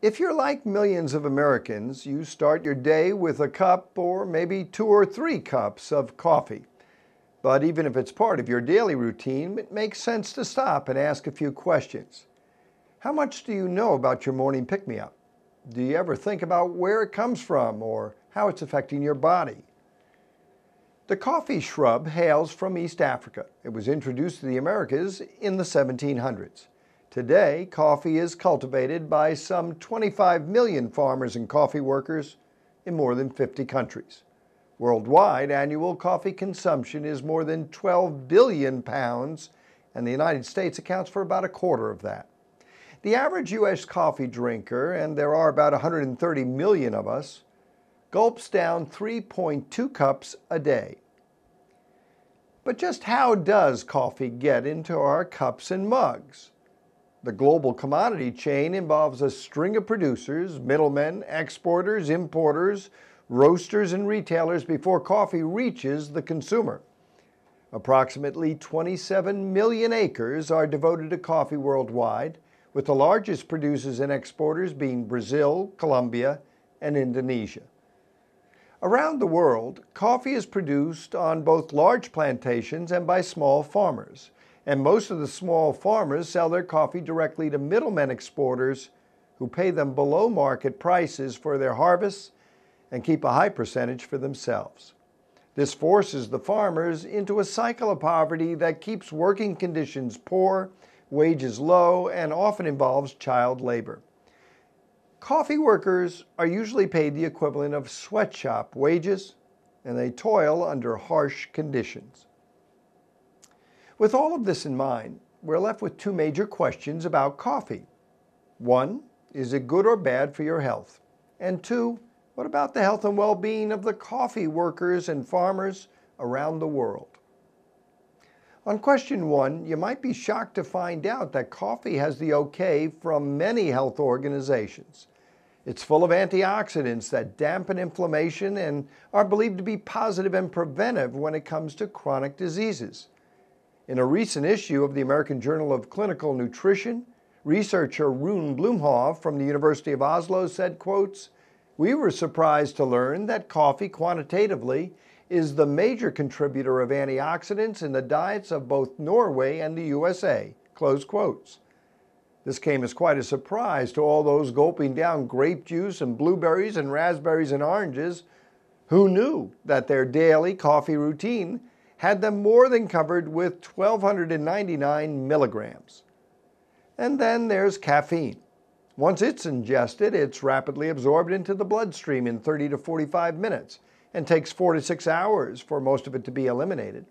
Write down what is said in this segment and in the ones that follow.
If you're like millions of Americans, you start your day with a cup or maybe 2 or 3 cups of coffee. But even if it's part of your daily routine, it makes sense to stop and ask a few questions. How much do you know about your morning pick-me-up? Do you ever think about where it comes from or how it's affecting your body? The coffee shrub hails from East Africa. It was introduced to the Americas in the 1700s. Today, coffee is cultivated by some 25 million farmers and coffee workers in more than 50 countries. Worldwide, annual coffee consumption is more than 12 billion pounds, and the United States accounts for about a quarter of that. The average U.S. coffee drinker, and there are about 130 million of us, gulps down 3.2 cups a day. But just how does coffee get into our cups and mugs? The global commodity chain involves a string of producers, middlemen, exporters, importers, roasters, and retailers before coffee reaches the consumer. Approximately 27 million acres are devoted to coffee worldwide, with the largest producers and exporters being Brazil, Colombia, and Indonesia. Around the world, coffee is produced on both large plantations and by small farmers. And most of the small farmers sell their coffee directly to middlemen exporters who pay them below market prices for their harvests and keep a high percentage for themselves. This forces the farmers into a cycle of poverty that keeps working conditions poor, wages low, and often involves child labor. Coffee workers are usually paid the equivalent of sweatshop wages, and they toil under harsh conditions. With all of this in mind, we're left with 2 major questions about coffee. 1, is it good or bad for your health? And 2, what about the health and well-being of the coffee workers and farmers around the world? On question 1, you might be shocked to find out that coffee has the okay from many health organizations. It's full of antioxidants that dampen inflammation and are believed to be positive and preventive when it comes to chronic diseases. In a recent issue of the American Journal of Clinical Nutrition, researcher Rune Blumhoff from the University of Oslo said, quotes, "We were surprised to learn that coffee quantitatively is the major contributor of antioxidants in the diets of both Norway and the USA." Close quotes. This came as quite a surprise to all those gulping down grape juice and blueberries and raspberries and oranges who knew that their daily coffee routine had them more than covered with 1,299 milligrams. And then there's caffeine. Once it's ingested, it's rapidly absorbed into the bloodstream in 30 to 45 minutes and takes 4 to 6 hours for most of it to be eliminated.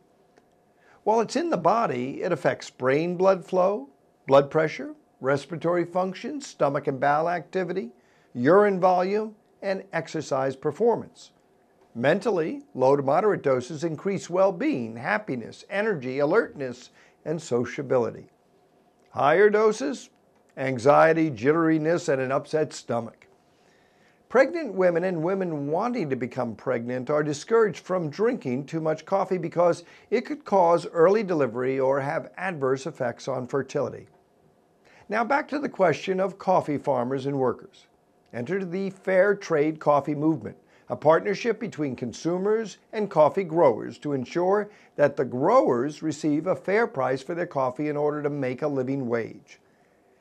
While it's in the body, it affects brain blood flow, blood pressure, respiratory function, stomach and bowel activity, urine volume, and exercise performance. Mentally, low to moderate doses increase well-being, happiness, energy, alertness, and sociability. Higher doses, anxiety, jitteriness, and an upset stomach. Pregnant women and women wanting to become pregnant are discouraged from drinking too much coffee because it could cause early delivery or have adverse effects on fertility. Now back to the question of coffee farmers and workers. Enter the fair trade coffee movement, a partnership between consumers and coffee growers to ensure that the growers receive a fair price for their coffee in order to make a living wage.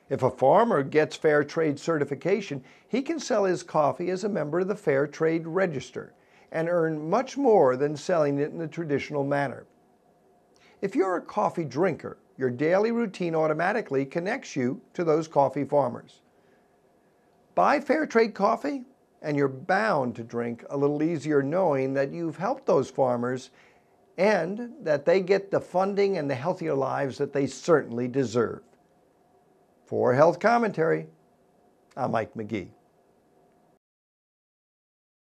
If a farmer gets fair trade certification, he can sell his coffee as a member of the Fair Trade Register and earn much more than selling it in the traditional manner. If you're a coffee drinker, your daily routine automatically connects you to those coffee farmers. Buy fair trade coffee, and you're bound to drink a little easier knowing that you've helped those farmers and that they get the funding and the healthier lives that they certainly deserve. For Health Commentary, I'm Mike Magee.